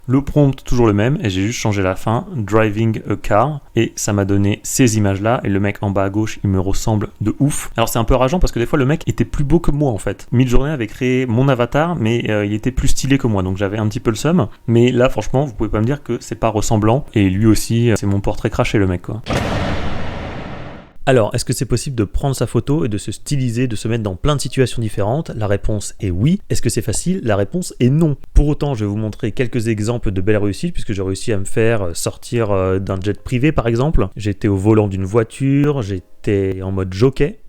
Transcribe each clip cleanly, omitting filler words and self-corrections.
Le prompt, toujours le même, et j'ai juste changé la fin, driving a car, et ça m'a donné ces images-là, et le mec en bas à gauche, il me ressemble de ouf. Alors c'est un peu rageant parce que des fois le mec était plus beau que moi en fait. Midjourney avait créé mon avatar, mais il était plus stylé que moi, donc j'avais un petit peu le seum. Mais là franchement, vous pouvez pas me dire que c'est pas ressemblant, et lui aussi, c'est mon portrait craché le mec quoi. Alors, est-ce que c'est possible de prendre sa photo et de se styliser, de se mettre dans plein de situations différentes? La réponse est oui. Est-ce que c'est facile? La réponse est non. Pour autant, je vais vous montrer quelques exemples de belles réussites, puisque j'ai réussi à me faire sortir d'un jet privé par exemple. J'étais au volant d'une voiture, j'étais en mode jockey.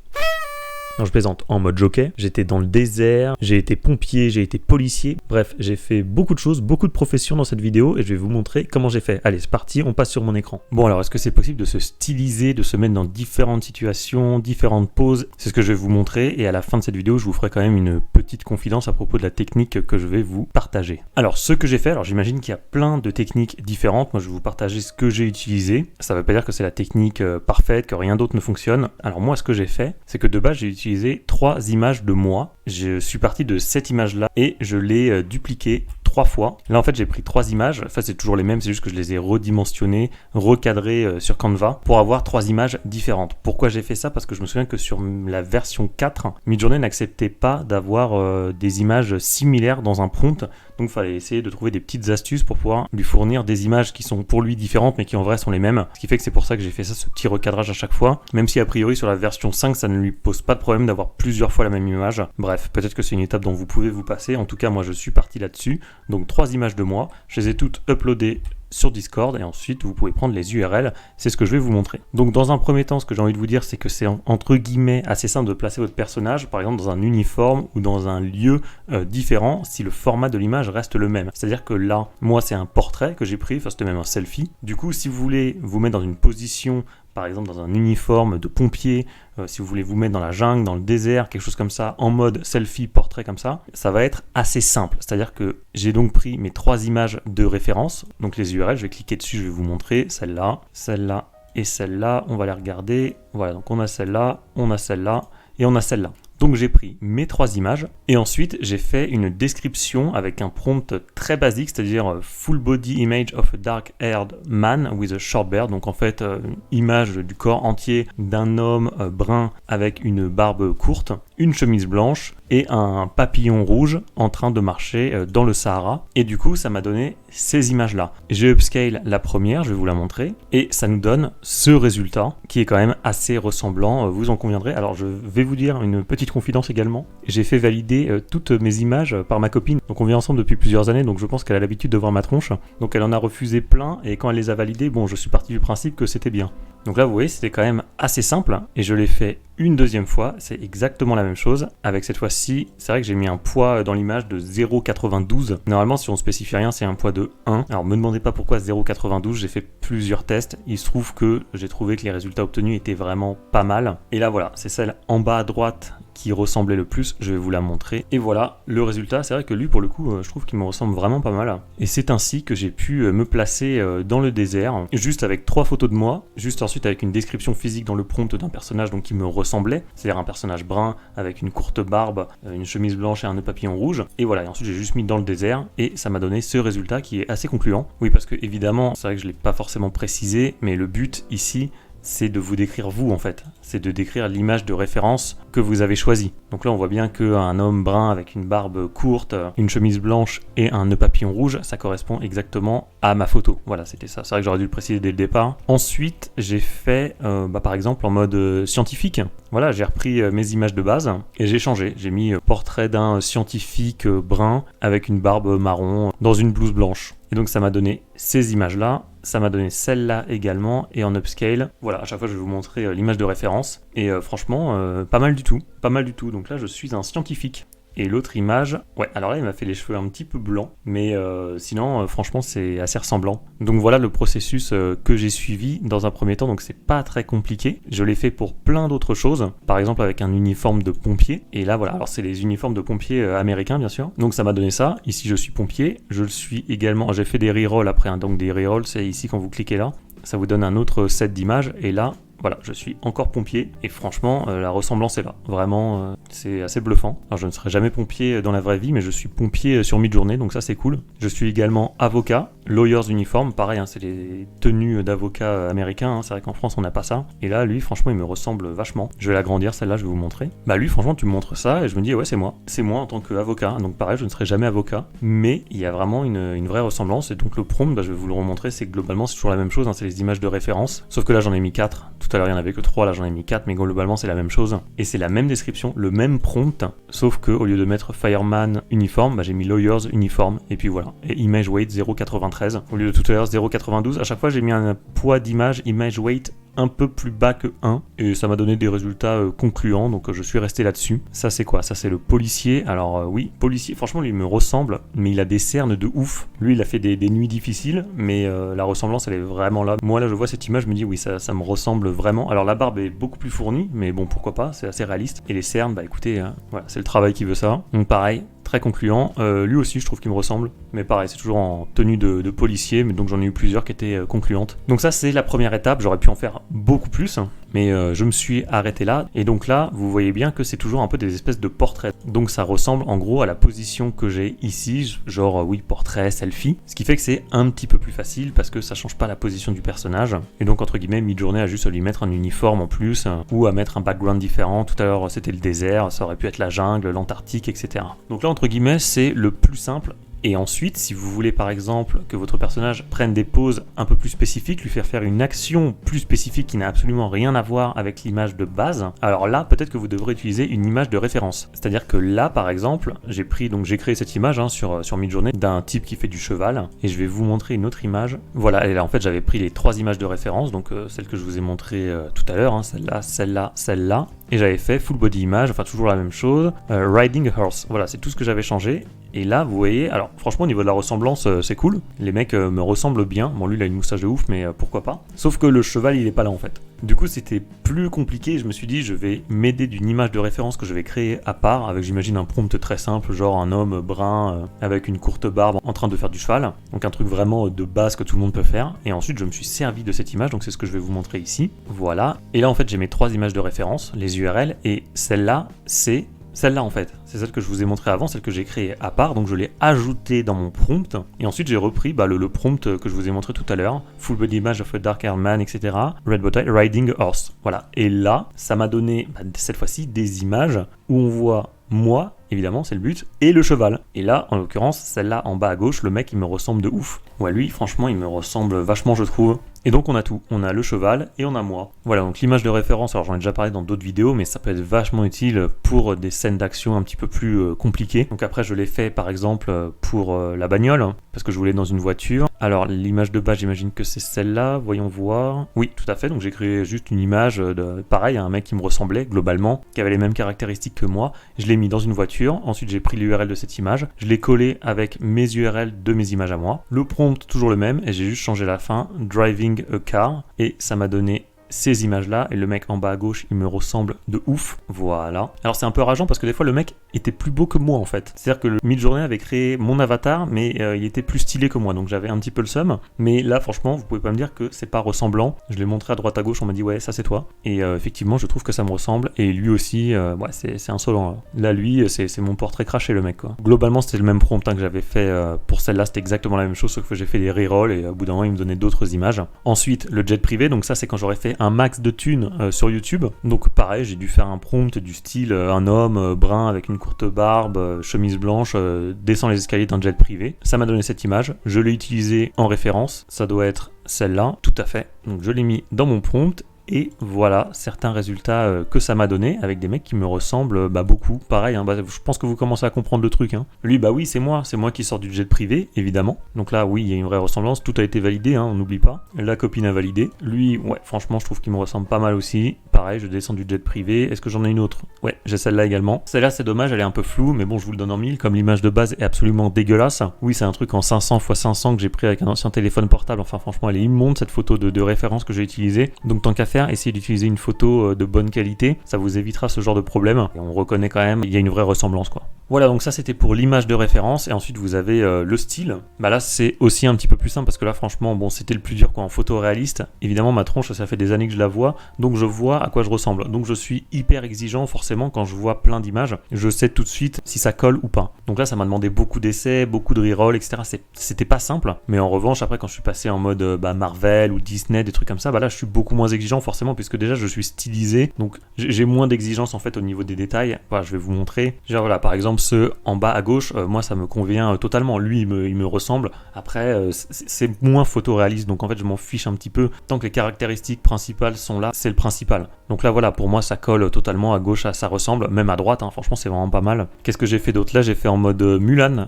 Non, je plaisante, en mode jockey. J'étais dans le désert, j'ai été pompier, j'ai été policier. Bref, j'ai fait beaucoup de choses, beaucoup de professions dans cette vidéo et je vais vous montrer comment j'ai fait. Allez, c'est parti, on passe sur mon écran. Bon alors, est-ce que c'est possible de se styliser, de se mettre dans différentes situations, différentes poses? C'est ce que je vais vous montrer et à la fin de cette vidéo, je vous ferai quand même une petite confidence à propos de la technique que je vais vous partager. Alors, ce que j'ai fait, alors j'imagine qu'il y a plein de techniques différentes. Moi, je vais vous partager ce que j'ai utilisé. Ça ne veut pas dire que c'est la technique parfaite, que rien d'autre ne fonctionne. Alors moi, ce que j'ai fait, c'est que de base, j'ai utilisé 3 images de moi. Je suis parti de cette image-là et je l'ai dupliquée 3 fois. Là, en fait, j'ai pris 3 images. Enfin, c'est toujours les mêmes, c'est juste que je les ai redimensionnées, recadrées sur Canva pour avoir 3 images différentes. Pourquoi j'ai fait ça? Parce que je me souviens que sur la version 4, Midjourney n'acceptait pas d'avoir des images similaires dans un prompt. Donc, il fallait essayer de trouver des petites astuces pour pouvoir lui fournir des images qui sont pour lui différentes, mais qui en vrai sont les mêmes. Ce qui fait que c'est pour ça que j'ai fait ça, ce petit recadrage à chaque fois. Même si a priori sur la version 5, ça ne lui pose pas de problème d'avoir plusieurs fois la même image. Bref, peut-être que c'est une étape dont vous pouvez vous passer. En tout cas, moi, je suis parti là-dessus. Donc 3 images de moi, je les ai toutes uploadées sur Discord et ensuite vous pouvez prendre les URL, c'est ce que je vais vous montrer. Donc dans un premier temps, ce que j'ai envie de vous dire, c'est que c'est entre guillemets assez simple de placer votre personnage, par exemple dans un uniforme ou dans un lieu différent, si le format de l'image reste le même. C'est-à-dire que là, moi c'est un portrait que j'ai pris, enfin c'était même un selfie. Du coup, si vous voulez vous mettre dans une position, par exemple dans un uniforme de pompier, si vous voulez vous mettre dans la jungle, dans le désert, quelque chose comme ça, en mode selfie, portrait comme ça va être assez simple. C'est-à-dire que j'ai donc pris mes 3 images de référence, donc les URL, je vais cliquer dessus, je vais vous montrer celle-là, celle-là et celle-là, on va les regarder. Voilà, donc on a celle-là, on a celle-là et on a celle-là. Donc j'ai pris mes 3 images et ensuite j'ai fait une description avec un prompt très basique, c'est-à-dire full body image of a dark haired man with a short beard. Donc en fait une image du corps entier d'un homme brun avec une barbe courte, une chemise blanche et un papillon rouge en train de marcher dans le Sahara. Et du coup ça m'a donné ces images-là. J'ai upscale la première, je vais vous la montrer, et ça nous donne ce résultat qui est quand même assez ressemblant, vous en conviendrez. Alors je vais vous dire une petite confidence également. J'ai fait valider toutes mes images par ma copine. Donc on vit ensemble depuis plusieurs années, donc je pense qu'elle a l'habitude de voir ma tronche. Donc elle en a refusé plein, et quand elle les a validées, bon, je suis parti du principe que c'était bien. Donc là, vous voyez, c'était quand même assez simple, et je l'ai fait une deuxième fois, c'est exactement la même chose. Avec cette fois-ci, c'est vrai que j'ai mis un poids dans l'image de 0,92. Normalement, si on spécifie rien, c'est un poids de 1. Alors, me demandez pas pourquoi 0,92, j'ai fait plusieurs tests. Il se trouve que j'ai trouvé que les résultats obtenus étaient vraiment pas mal. Et là, voilà, c'est celle en bas à droite qui ressemblait le plus, je vais vous la montrer. Et voilà, le résultat, c'est vrai que lui, pour le coup, je trouve qu'il me ressemble vraiment pas mal. Et c'est ainsi que j'ai pu me placer dans le désert, juste avec 3 photos de moi, juste ensuite avec une description physique dans le prompt d'un personnage donc qui me ressemblait, c'est-à-dire un personnage brun avec une courte barbe, une chemise blanche et un nœud papillon rouge. Et voilà, et ensuite j'ai juste mis dans le désert et ça m'a donné ce résultat qui est assez concluant. Oui, parce que évidemment, c'est vrai que je l'ai pas forcément précisé, mais le but ici, c'est de vous décrire vous en fait, c'est de décrire l'image de référence que vous avez choisie. Donc là on voit bien qu'un homme brun avec une barbe courte, une chemise blanche et un nœud papillon rouge, ça correspond exactement à ma photo. Voilà, c'était ça, c'est vrai que j'aurais dû le préciser dès le départ. Ensuite j'ai fait par exemple en mode scientifique. Voilà, j'ai repris mes images de base et j'ai changé, j'ai mis portrait d'un scientifique brun avec une barbe marron dans une blouse blanche. Et donc ça m'a donné ces images-là, ça m'a donné celle-là également, et en upscale, voilà, à chaque fois je vais vous montrer l'image de référence, et franchement, pas mal du tout, donc là je suis un scientifique. Et l'autre image, ouais, alors là il m'a fait les cheveux un petit peu blancs, mais sinon franchement c'est assez ressemblant. Donc voilà le processus que j'ai suivi dans un premier temps, donc c'est pas très compliqué. Je l'ai fait pour plein d'autres choses, par exemple avec un uniforme de pompier, et là voilà, alors c'est les uniformes de pompiers américains bien sûr, donc ça m'a donné ça. Ici je suis pompier, je le suis également, j'ai fait des rerolls après, hein, donc des rerolls c'est ici quand vous cliquez là, ça vous donne un autre set d'images, et là voilà, je suis encore pompier et franchement, la ressemblance est là. Vraiment, c'est assez bluffant. Alors, je ne serai jamais pompier dans la vraie vie, mais je suis pompier sur Midjourney, donc ça c'est cool. Je suis également avocat, lawyers uniform, pareil, hein, c'est les tenues d'avocat américains, hein, c'est vrai qu'en France on n'a pas ça. Et là, lui, franchement, il me ressemble vachement. Je vais l'agrandir, celle-là, je vais vous montrer. Bah lui, franchement, tu me montres ça et je me dis, ouais, c'est moi. C'est moi en tant qu'avocat, donc pareil, je ne serai jamais avocat, mais il y a vraiment une vraie ressemblance. Et donc le prompt, bah, je vais vous le remontrer, c'est globalement c'est toujours la même chose, hein, c'est les images de référence, sauf que là j'en ai mis 4. Tout à l'heure il n'y en avait que 3, là j'en ai mis 4, mais globalement c'est la même chose. Et c'est la même description, le même prompt, sauf que au lieu de mettre fireman uniforme, bah, j'ai mis lawyers uniforme, et puis voilà. Et image weight 0,93, au lieu de tout à l'heure 0,92, à chaque fois j'ai mis un poids d'image image weight un peu plus bas que 1 et ça m'a donné des résultats concluants, donc je suis resté là-dessus. Ça c'est quoi? Ça c'est le policier. Alors oui, policier, franchement lui il me ressemble, mais il a des cernes de ouf. Lui il a fait des nuits difficiles, mais la ressemblance elle est vraiment là. Moi là je vois cette image, je me dis oui ça me ressemble vraiment. Alors la barbe est beaucoup plus fournie, mais bon pourquoi pas, c'est assez réaliste. Et les cernes, bah écoutez, voilà, c'est le travail qui veut ça. Donc pareil, très concluant. Lui aussi je trouve qu'il me ressemble, mais pareil c'est toujours en tenue de policier, mais donc j'en ai eu plusieurs qui étaient concluantes. Donc ça c'est la première étape, j'aurais pu en faire beaucoup plus, mais je me suis arrêté là, et donc là vous voyez bien que c'est toujours un peu des espèces de portraits, donc ça ressemble en gros à la position que j'ai ici, genre oui portrait, selfie, ce qui fait que c'est un petit peu plus facile parce que ça change pas la position du personnage, et donc entre guillemets Midjourney a juste à lui mettre un uniforme en plus, ou à mettre un background différent. Tout à l'heure c'était le désert, ça aurait pu être la jungle, l'Antarctique, etc. Donc là entre guillemets c'est le plus simple. Et ensuite, si vous voulez par exemple que votre personnage prenne des poses un peu plus spécifiques, lui faire une action plus spécifique qui n'a absolument rien à voir avec l'image de base, alors là, peut-être que vous devrez utiliser une image de référence. C'est-à-dire que là, par exemple, j'ai créé cette image sur Midjourney d'un type qui fait du cheval, et je vais vous montrer une autre image. Voilà, et là en fait j'avais pris les 3 images de référence, donc celle que je vous ai montrée tout à l'heure, celle-là, celle-là, celle-là, et j'avais fait full body image, enfin toujours la même chose, riding a horse. Voilà, c'est tout ce que j'avais changé. Et là, vous voyez, alors franchement au niveau de la ressemblance, c'est cool. Les mecs me ressemblent bien. Bon, lui il a une moustache de ouf, mais pourquoi pas. Sauf que le cheval il est pas là en fait. Du coup c'était plus compliqué, je me suis dit je vais m'aider d'une image de référence que je vais créer à part, avec j'imagine un prompt très simple, genre un homme brun avec une courte barbe en train de faire du cheval. Donc un truc vraiment de base que tout le monde peut faire. Et ensuite je me suis servi de cette image, donc c'est ce que je vais vous montrer ici. Voilà. Et là en fait j'ai mes 3 images de référence, les URL, et celle-là c'est celle-là en fait, c'est celle que je vous ai montrée avant, celle que j'ai créée à part, donc je l'ai ajoutée dans mon prompt, et ensuite j'ai repris le prompt que je vous ai montré tout à l'heure, full body image of a dark haired man, etc. Red body riding a horse, voilà. Et là, ça m'a donné cette fois-ci des images où on voit moi, évidemment c'est le but, et le cheval. Et là, en l'occurrence, celle-là en bas à gauche, le mec il me ressemble de ouf. Ouais, lui franchement il me ressemble vachement je trouve. Et donc on a tout, on a le cheval et on a moi. Voilà, donc l'image de référence, alors j'en ai déjà parlé dans d'autres vidéos, mais ça peut être vachement utile pour des scènes d'action un petit peu plus compliquées. Donc après je l'ai fait par exemple pour la bagnole, parce que je voulais dans une voiture. Alors l'image de base j'imagine que c'est celle-là, voyons voir. Oui, tout à fait, donc j'ai créé juste une image de pareil, un mec qui me ressemblait globalement, qui avait les mêmes caractéristiques que moi. Je l'ai mis dans une voiture, ensuite j'ai pris l'URL de cette image, je l'ai collé avec mes URL de mes images à moi. Le prompt toujours le même, et j'ai juste changé la fin, driving a car, et ça m'a donné ces images-là, et le mec en bas à gauche, il me ressemble de ouf. Voilà. Alors c'est un peu rageant parce que des fois le mec était plus beau que moi en fait. C'est-à-dire que le Midjourney avait créé mon avatar, mais il était plus stylé que moi, donc j'avais un petit peu le seum. Mais là franchement, vous pouvez pas me dire que c'est pas ressemblant. Je l'ai montré à droite à gauche, on m'a dit ouais ça c'est toi. Et effectivement je trouve que ça me ressemble, et lui aussi, ouais c'est insolent. Là lui, c'est mon portrait craché le mec quoi. Globalement c'était le même prompt que j'avais fait pour celle-là, c'était exactement la même chose, sauf que j'ai fait des rerolls, et au bout d'un moment il me donnait d'autres images. Ensuite le jet privé, donc ça c'est quand j'aurais fait un max de thunes sur YouTube. Donc pareil, j'ai dû faire un prompt du style un homme brun avec une courte barbe, chemise blanche, descend les escaliers d'un jet privé. Ça m'a donné cette image. Je l'ai utilisée en référence. Ça doit être celle-là, tout à fait. Donc je l'ai mis dans mon prompt. Et voilà certains résultats que ça m'a donné avec des mecs qui me ressemblent beaucoup. Pareil, je pense que vous commencez à comprendre le truc. Lui, oui, c'est moi qui sors du jet privé, évidemment. Donc là, oui, il y a une vraie ressemblance. Tout a été validé, on n'oublie pas. La copine a validé. Lui, ouais, franchement, je trouve qu'il me ressemble pas mal aussi. Pareil, je descends du jet privé. Est-ce que j'en ai une autre? Ouais, j'ai celle-là également. Celle-là, c'est dommage, elle est un peu floue, mais bon, je vous le donne en 1000. Comme l'image de base est absolument dégueulasse. Oui, c'est un truc en 500 x 500 que j'ai pris avec un ancien téléphone portable. Enfin, franchement, elle est immonde, cette photo de référence que j'ai utilisée. Donc, tant qu'à faire, préfère essayer d'utiliser une photo de bonne qualité, ça vous évitera ce genre de problème. Et on reconnaît quand même, il y a une vraie ressemblance quoi. Voilà, donc ça c'était pour l'image de référence, et ensuite vous avez le style. Bah là c'est aussi un petit peu plus simple, parce que là franchement, bon, c'était le plus dur quoi, en photo réaliste. Évidemment ma tronche, ça fait des années que je la vois, donc je vois à quoi je ressemble. Donc je suis hyper exigeant forcément quand je vois plein d'images, je sais tout de suite si ça colle ou pas. Donc là ça m'a demandé beaucoup d'essais, beaucoup de reroll, etc. C'était pas simple, mais en revanche après quand je suis passé en mode Marvel ou Disney, des trucs comme ça, bah là je suis beaucoup moins exigeant forcément, puisque déjà je suis stylisé, donc j'ai moins d'exigence en fait au niveau des détails. Voilà, je vais vous montrer. Genre voilà, par exemple ce en bas à gauche, moi ça me convient totalement. Lui il me ressemble. Après c'est moins photoréaliste, donc en fait je m'en fiche un petit peu. Tant que les caractéristiques principales sont là, c'est le principal. Donc là voilà, pour moi ça colle totalement. À gauche ça ressemble, même à droite, hein, franchement c'est vraiment pas mal. Qu'est-ce que j'ai fait d'autre? Là j'ai fait en mode Mulan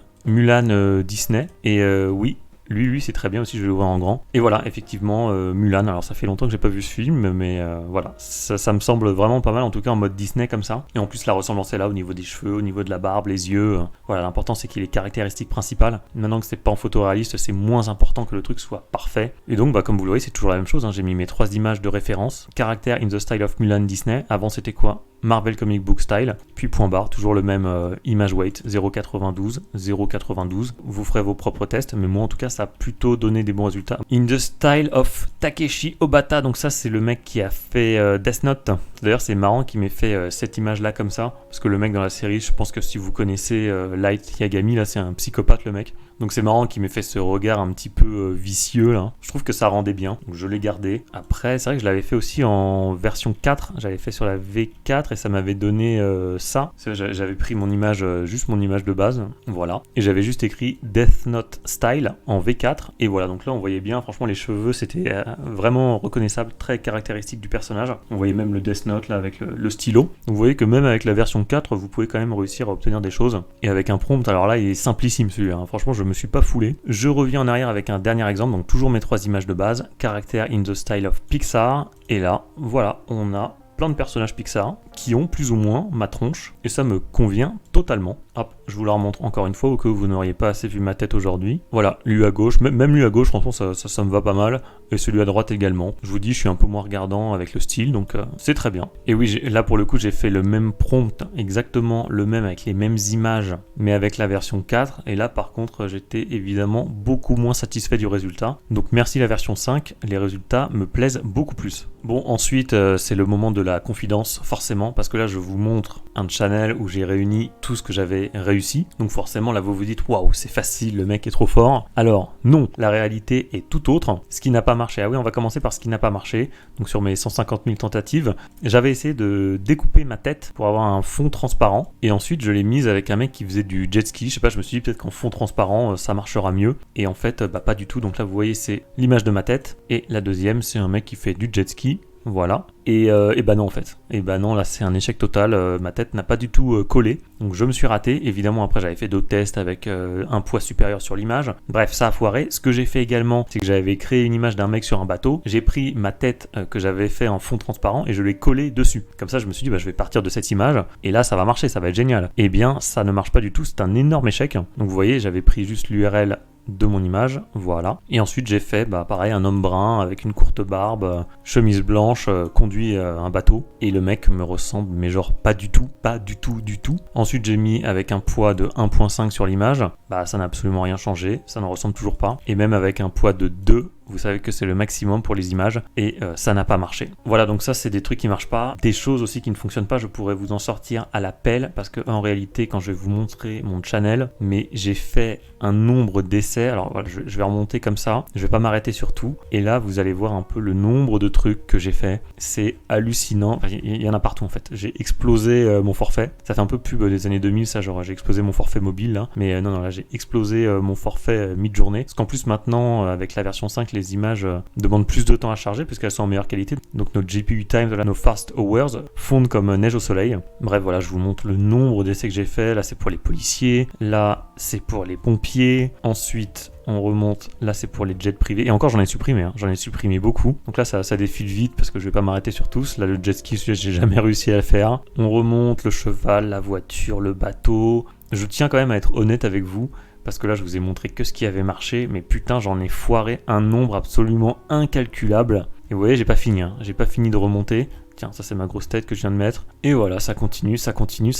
Disney, et oui, lui c'est très bien aussi, je vais le voir en grand. Et voilà, effectivement, Mulan, alors ça fait longtemps que j'ai pas vu ce film, mais voilà, ça me semble vraiment pas mal, en tout cas en mode Disney comme ça. Et en plus la ressemblance est là au niveau des cheveux, au niveau de la barbe, les yeux. Voilà, l'important c'est qu'il ait les caractéristiques principales. Maintenant que c'est pas en photoréaliste, c'est moins important que le truc soit parfait. Et donc, comme vous le voyez, c'est toujours la même chose, hein. J'ai mis mes 3 images de référence. Caractère in the style of Mulan Disney. Avant c'était quoi? Marvel Comic Book Style, puis point barre, toujours le même image weight, 0,92. Vous ferez vos propres tests, mais moi en tout cas ça a plutôt donné des bons résultats. In the style of Takeshi Obata, donc ça c'est le mec qui a fait Death Note. D'ailleurs c'est marrant qu'il m'ait fait cette image là comme ça, parce que le mec dans la série, je pense que si vous connaissez Light Yagami, là c'est un psychopathe le mec. Donc c'est marrant qu'il m'ait fait ce regard un petit peu vicieux là. Je trouve que ça rendait bien, donc je l'ai gardé. Après c'est vrai que je l'avais fait aussi en version 4, j'avais fait sur la V4 et ça m'avait donné ça. J'avais pris mon image, juste mon image de base, voilà. Et j'avais juste écrit Death Note Style en V4, et voilà, donc là on voyait bien, franchement les cheveux c'était vraiment reconnaissable, très caractéristique du personnage. On voyait même le Death Note là avec le stylo. Donc vous voyez que même avec la version 4, vous pouvez quand même réussir à obtenir des choses. Et avec un prompt, alors là il est simplissime celui-là, hein. Franchement je me suis pas foulé. Je reviens en arrière avec un dernier exemple, donc toujours mes 3 images de base, caractère in the style of Pixar, et là, voilà, on a plein de personnages Pixar qui ont plus ou moins ma tronche, et ça me convient totalement. Hop, je vous la remontre encore une fois au cas où vous n'auriez pas assez vu ma tête aujourd'hui. Voilà, lui à gauche, même lui à gauche, franchement ça me va pas mal, et celui à droite également. Je vous dis, je suis un peu moins regardant avec le style, donc c'est très bien. Et oui, là pour le coup j'ai fait le même prompt, exactement le même avec les mêmes images, mais avec la version 4, et là par contre j'étais évidemment beaucoup moins satisfait du résultat. Donc merci la version 5, les résultats me plaisent beaucoup plus. Bon, ensuite c'est le moment de la confidence, forcément, parce que là je vous montre un channel où j'ai réuni tout ce que j'avais réussi. Donc forcément là vous vous dites waouh, c'est facile, le mec est trop fort. Alors non, la réalité est tout autre. Ce qui n'a pas marché, ah oui, on va commencer par ce qui n'a pas marché. Donc sur mes 150 000 tentatives, j'avais essayé de découper ma tête pour avoir un fond transparent, et ensuite je l'ai mise avec un mec qui faisait du jet ski. Je sais pas, je me suis dit peut-être qu'en fond transparent ça marchera mieux, et en fait pas du tout. Donc là vous voyez, c'est l'image de ma tête, et la deuxième c'est un mec qui fait du jet ski. Voilà, et bah non en fait, et bah non, là c'est un échec total, ma tête n'a pas du tout collé, donc je me suis raté. Évidemment après j'avais fait d'autres tests avec un poids supérieur sur l'image, bref ça a foiré. Ce que j'ai fait également, c'est que j'avais créé une image d'un mec sur un bateau, j'ai pris ma tête que j'avais fait en fond transparent et je l'ai collé dessus, comme ça je me suis dit je vais partir de cette image, et là ça va marcher, ça va être génial. Et bien ça ne marche pas du tout, c'est un énorme échec. Donc vous voyez, j'avais pris juste l'URL de mon image, voilà. Et ensuite j'ai fait pareil, un homme brun avec une courte barbe, chemise blanche, conduit un bateau, et le mec me ressemble mais genre pas du tout. Ensuite j'ai mis avec un poids de 1.5 sur l'image, ça n'a absolument rien changé, ça ne ressemble toujours pas. Et même avec un poids de 2, vous savez que c'est le maximum pour les images, et ça n'a pas marché. Voilà, donc ça c'est des trucs qui marchent pas. Des choses aussi qui ne fonctionnent pas, je pourrais vous en sortir à la pelle, parce que en réalité quand je vais vous montrer mon channel, mais j'ai fait un nombre d'essais. Alors voilà, je vais remonter comme ça, je vais pas m'arrêter sur tout, et là vous allez voir un peu le nombre de trucs que j'ai fait. C'est hallucinant, il y en a partout en fait. J'ai explosé mon forfait, ça fait un peu pub des années 2000 ça, genre j'ai explosé mon forfait mobile là, mais non là j'ai explosé mon forfait mi-journée, parce qu'en plus maintenant avec la version 5 les images demandent plus de temps à charger puisqu'elles sont en meilleure qualité, donc notre GPU time, nos fast hours fondent comme neige au soleil. Bref voilà, je vous montre le nombre d'essais que j'ai fait. Là c'est pour les policiers, là c'est pour les pompiers, ensuite on remonte, là c'est pour les jets privés, et encore j'en ai supprimé, j'en ai supprimé beaucoup, donc là ça défile vite parce que je vais pas m'arrêter sur tous. Là le jet ski, j'ai jamais réussi à le faire. On remonte le cheval, la voiture, le bateau. Je tiens quand même à être honnête avec vous, parce que là je vous ai montré que ce qui avait marché, mais putain j'en ai foiré un nombre absolument incalculable. Et vous voyez, j'ai pas fini, hein. J'ai pas fini de remonter. Tiens, ça c'est ma grosse tête que je viens de mettre. Et voilà, ça continue, ça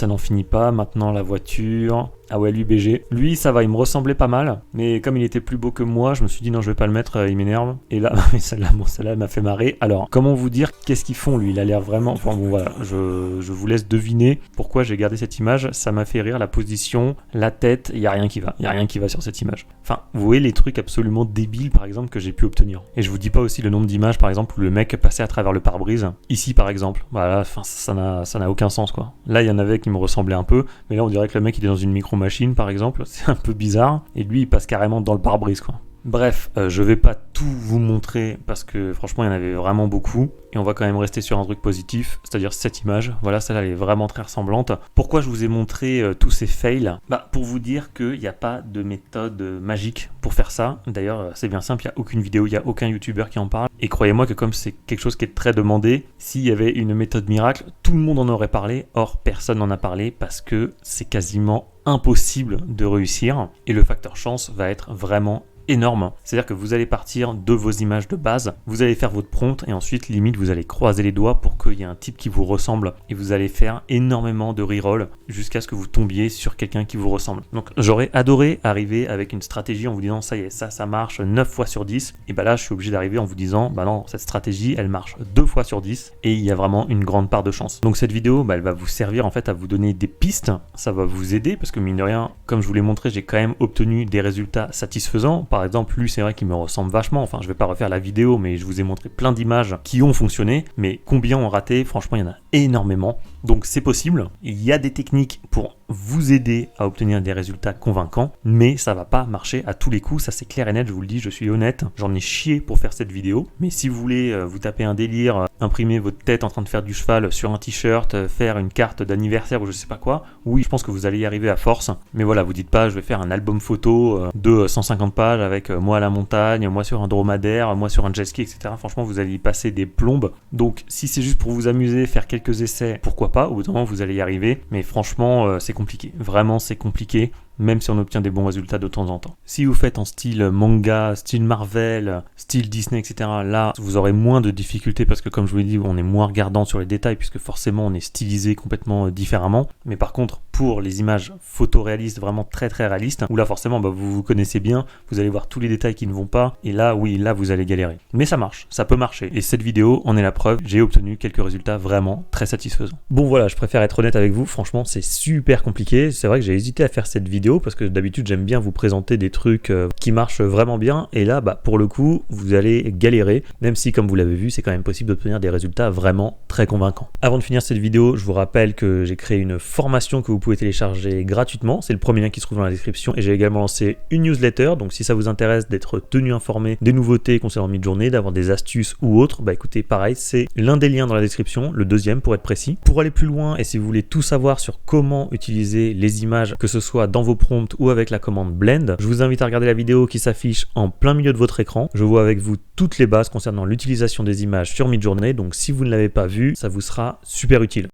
n'en finit pas. Maintenant la voiture. Ah ouais, lui BG. Lui, ça va, il me ressemblait pas mal. Mais comme il était plus beau que moi, je me suis dit non, je vais pas le mettre, il m'énerve. Et là, celle-là, bon, celle-là m'a fait marrer. Alors, comment vous dire qu'est-ce qu'ils font lui? Il a l'air vraiment... Enfin bon, voilà, je vous laisse deviner pourquoi j'ai gardé cette image. Ça m'a fait rire, la position, la tête, il y a rien qui va. Il y a rien qui va sur cette image. Enfin, vous voyez les trucs absolument débiles, par exemple, que j'ai pu obtenir. Et je vous dis pas aussi le nombre d'images, par exemple, où le mec passait à travers le pare-brise. Ici, par exemple. Voilà, enfin, ça n'a aucun sens, quoi. Là, il y en avait qui me ressemblaient un peu, mais là, on dirait que le mec, il est dans une micro-machine, par exemple. C'est un peu bizarre. Et lui, il passe carrément dans le pare-brise, quoi. Bref, je vais pas tout vous montrer parce que franchement il y en avait vraiment beaucoup et on va quand même rester sur un truc positif, c'est-à-dire cette image. Voilà, celle-là elle est vraiment très ressemblante. Pourquoi je vous ai montré tous ces fails? Pour vous dire qu'il n'y a pas de méthode magique pour faire ça. D'ailleurs c'est bien simple, il n'y a aucune vidéo, il n'y a aucun youtubeur qui en parle. Et croyez-moi que comme c'est quelque chose qui est très demandé, s'il y avait une méthode miracle, tout le monde en aurait parlé. Or personne n'en a parlé parce que c'est quasiment impossible de réussir et le facteur chance va être vraiment énorme. C'est-à-dire que vous allez partir de vos images de base, vous allez faire votre prompt et ensuite limite vous allez croiser les doigts pour qu'il y ait un type qui vous ressemble et vous allez faire énormément de reroll jusqu'à ce que vous tombiez sur quelqu'un qui vous ressemble. Donc j'aurais adoré arriver avec une stratégie en vous disant ça y est, ça marche 9 fois sur 10 et là je suis obligé d'arriver en vous disant non, cette stratégie elle marche 2 fois sur 10 et il y a vraiment une grande part de chance. Donc cette vidéo elle va vous servir en fait à vous donner des pistes, ça va vous aider parce que mine de rien, comme je vous l'ai montré, j'ai quand même obtenu des résultats satisfaisants. Par exemple, lui, c'est vrai qu'il me ressemble vachement. Enfin, je vais pas refaire la vidéo, mais je vous ai montré plein d'images qui ont fonctionné. Mais combien ont raté? Franchement, il y en a énormément. Donc, c'est possible. Il y a des techniques pour vous aider à obtenir des résultats convaincants, mais ça va pas marcher à tous les coups. Ça, c'est clair et net. Je vous le dis, je suis honnête. J'en ai chié pour faire cette vidéo. Mais si vous voulez vous taper un délire, imprimer votre tête en train de faire du cheval sur un t-shirt, faire une carte d'anniversaire ou je sais pas quoi, oui, je pense que vous allez y arriver à force. Mais voilà, vous dites pas, je vais faire un album photo de 150 pages avec moi à la montagne, moi sur un dromadaire, moi sur un jet ski, etc. Franchement, vous allez y passer des plombes. Donc, si c'est juste pour vous amuser, faire quelques essais, pourquoi pas, au bout d'un moment, vous allez y arriver. Mais franchement, c'est compliqué. Vraiment, c'est compliqué. Même si on obtient des bons résultats de temps en temps. Si vous faites en style manga, style Marvel, style Disney, etc., là, vous aurez moins de difficultés parce que, comme je vous l'ai dit, on est moins regardant sur les détails puisque forcément, on est stylisé complètement différemment. Mais par contre, pour les images photoréalistes, vraiment très très réalistes, où là, forcément, vous vous connaissez bien, vous allez voir tous les détails qui ne vont pas, et là, oui, là, vous allez galérer. Mais ça marche, ça peut marcher. Et cette vidéo en est la preuve, j'ai obtenu quelques résultats vraiment très satisfaisants. Bon, voilà, je préfère être honnête avec vous, franchement, c'est super compliqué. C'est vrai que j'ai hésité à faire cette vidéo parce que d'habitude j'aime bien vous présenter des trucs qui marchent vraiment bien et là pour le coup vous allez galérer, même si comme vous l'avez vu c'est quand même possible d'obtenir des résultats vraiment très convaincants. Avant de finir cette vidéo, je vous rappelle que j'ai créé une formation que vous pouvez télécharger gratuitement, c'est le premier lien qui se trouve dans la description et j'ai également lancé une newsletter, donc si ça vous intéresse d'être tenu informé des nouveautés concernant Midjourney, d'avoir des astuces ou autres, écoutez pareil c'est l'un des liens dans la description, le deuxième pour être précis. Pour aller plus loin et si vous voulez tout savoir sur comment utiliser les images, que ce soit dans vos prompts ou avec la commande Blend, je vous invite à regarder la vidéo qui s'affiche en plein milieu de votre écran. Je vois avec vous toutes les bases concernant l'utilisation des images sur Midjourney, donc si vous ne l'avez pas vue, ça vous sera super utile.